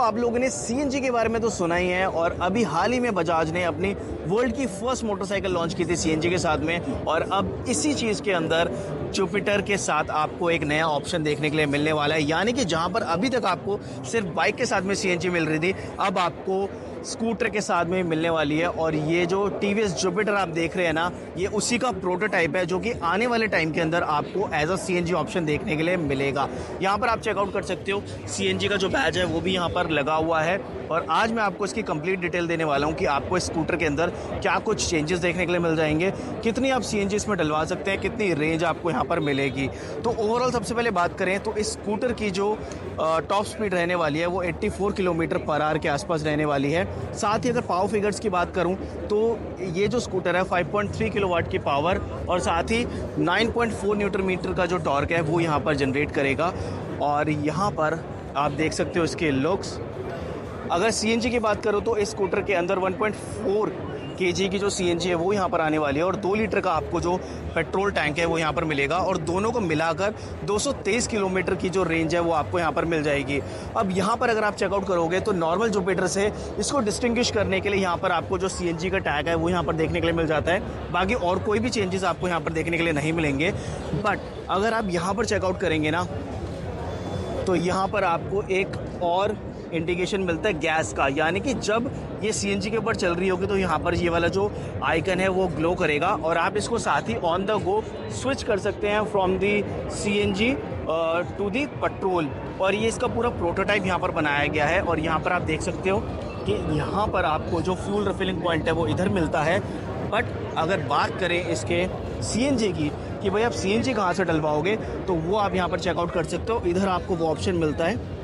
आप लोगों ने सीएनजी के बारे में तो सुना ही है और अभी हाल ही में बजाज ने अपनी वर्ल्ड की फर्स्ट मोटरसाइकिल लॉन्च की थी सीएनजी के साथ में। और अब इसी चीज़ के अंदर जुपिटर के साथ आपको एक नया ऑप्शन देखने के लिए मिलने वाला है, यानी कि जहां पर अभी तक आपको सिर्फ बाइक के साथ में सीएनजी मिल रही थी, अब आपको स्कूटर के साथ में मिलने वाली है। और ये जो टीवीएस जुपिटर आप देख रहे हैं ना, ये उसी का प्रोटोटाइप है जो कि आने वाले टाइम के अंदर आपको एज अ सीएनजी ऑप्शन देखने के लिए मिलेगा। यहाँ पर आप चेकआउट कर सकते हो, सीएनजी का जो बैज है वो भी यहाँ पर लगा हुआ है। और आज मैं आपको इसकी कंप्लीट डिटेल देने वाला हूँ कि आपको इस स्कूटर के अंदर क्या कुछ चेंजेस देखने के लिए मिल जाएंगे, कितनी आप सीएनजी इसमें डलवा सकते हैं, कितनी रेंज आपको यहाँ पर मिलेगी। तो ओवरऑल सबसे पहले बात करें तो इस स्कूटर की जो टॉप स्पीड रहने वाली है वो 84 किलोमीटर पर आवर के आसपास रहने वाली है। साथ ही अगर पावर फिगर्स की बात करूं तो ये जो स्कूटर है 5.3 किलोवाट की पावर और साथ ही 9.4 न्यूटन मीटर का जो टॉर्क है वो यहाँ पर जनरेट करेगा। और यहाँ पर आप देख सकते हो इसके लुक्स। अगर सीएनजी की बात करो तो इस स्कूटर के अंदर 1.4 केजी की जो सीएनजी है वो यहाँ पर आने वाली है और 2 लीटर का आपको जो पेट्रोल टैंक है वो यहाँ पर मिलेगा और दोनों को मिलाकर 223 किलोमीटर की जो रेंज है वो आपको यहाँ पर मिल जाएगी। अब यहाँ पर अगर आप चेकआउट करोगे तो नॉर्मल जुपिटर से इसको डिस्टिंग्विश करने के लिए यहाँ पर आपको जो सीएनजी का टैग है वो यहाँ पर देखने के लिए मिल जाता है। बाकी और कोई भी चेंजेस आपको यहाँ पर देखने के लिए नहीं मिलेंगे। बट अगर आप यहाँ पर चेकआउट करेंगे ना तो यहाँ पर आपको एक और इंडिकेशन मिलता है गैस का, यानी कि जब ये सीएनजी के ऊपर चल रही होगी तो यहाँ पर ये वाला जो आइकन है वो ग्लो करेगा और आप इसको साथ ही ऑन द गो स्विच कर सकते हैं from the CNG to the petrol. और ये इसका पूरा प्रोटोटाइप यहाँ पर बनाया गया है और यहाँ पर आप देख सकते हो कि यहाँ पर आपको जो फ्यूल रिफिलिंग पॉइंट है वो इधर मिलता है। बट अगर बात करें इसके सीएनजी की कि भाई आप सीएनजी कहाँ से डलवाओगे तो वो आप यहाँ पर चेकआउट कर सकते हो। इधर आपको वो ऑप्शन मिलता है,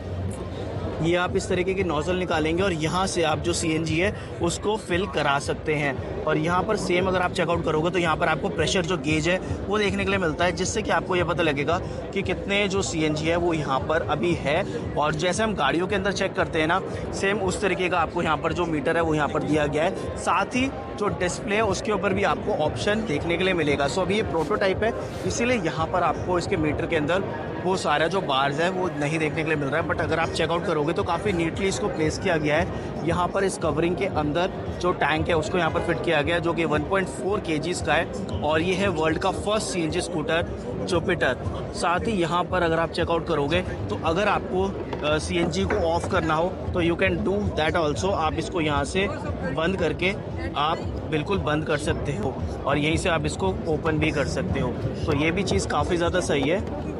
ये आप इस तरीके की नोजल निकालेंगे और यहाँ से आप जो सीएनजी है उसको फिल करा सकते हैं। और यहाँ पर सेम अगर आप चेकआउट करोगे तो यहाँ पर आपको प्रेशर जो गेज है वो देखने के लिए मिलता है, जिससे कि आपको ये पता लगेगा कि कितने जो सीएनजी है वो यहाँ पर अभी है। और जैसे हम गाड़ियों के अंदर चेक करते हैं ना, सेम उस तरीके का आपको यहाँ पर जो मीटर है वो यहाँ पर दिया गया है। साथ ही जो डिस्प्ले है उसके ऊपर भी आपको ऑप्शन देखने के लिए मिलेगा। सो अभी ये प्रोटोटाइप है, इसीलिए यहाँ पर आपको इसके मीटर के अंदर वो सारा जो बार्स है वो नहीं देखने के लिए मिल रहा है। बट अगर आप चेकआउट करोगे तो काफ़ी नीटली इसको प्लेस किया गया है। यहाँ पर इस कवरिंग के अंदर जो टैंक है उसको यहाँ पर फिट किया गया है जो कि 1.4 केजीज़ का है और ये है वर्ल्ड का फर्स्ट सीएनजी स्कूटर जुपिटर। साथ ही यहाँ पर अगर आप चेकआउट करोगे तो अगर आपको सीएनजी को ऑफ करना हो तो you can do that also. आप इसको यहाँ से बंद करके आप बिल्कुल बंद कर सकते हो और यहीं से आप इसको ओपन भी कर सकते हो। तो ये भी चीज़ काफ़ी ज़्यादा सही है।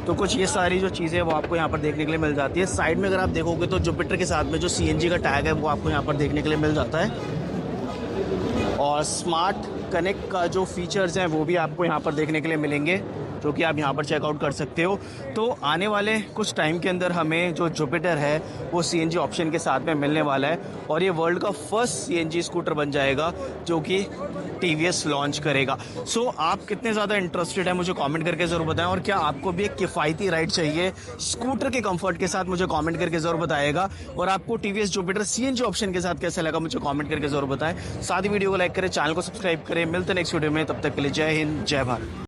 तो कुछ ये सारी जो चीज़ें वो आपको यहाँ पर देखने के लिए मिल जाती है। साइड में अगर आप देखोगे तो जुपिटर के साथ में जो सीएनजी का टैग है वो आपको यहाँ पर देखने के लिए मिल जाता है। और स्मार्ट कनेक्ट का जो फीचर्स हैं वो भी आपको यहाँ पर देखने के लिए मिलेंगे, जो कि आप यहाँ पर चेकआउट कर सकते हो। तो आने वाले कुछ टाइम के अंदर हमें जो जुपिटर है वो सीएनजी ऑप्शन के साथ में मिलने वाला है और ये वर्ल्ड का फर्स्ट सीएनजी स्कूटर बन जाएगा जो कि टीवीएस लॉन्च करेगा। सो आप कितने ज़्यादा इंटरेस्टेड हैं मुझे कमेंट करके ज़रूर बताएं और क्या आपको भी एक किफ़ायती राइड चाहिए स्कूटर के कंफर्ट के साथ, मुझे कमेंट करके ज़रूर बताएगा। और आपको टीवीएस जुपिटर सीएनजी ऑप्शन के साथ कैसा लगा मुझे कमेंट करके ज़रूर बताएं। साथ ही वीडियो को लाइक करें, चैनल को सब्सक्राइब करें। मिलते हैं नेक्स्ट वीडियो में, तब तक के लिए जय हिंद जय भारत।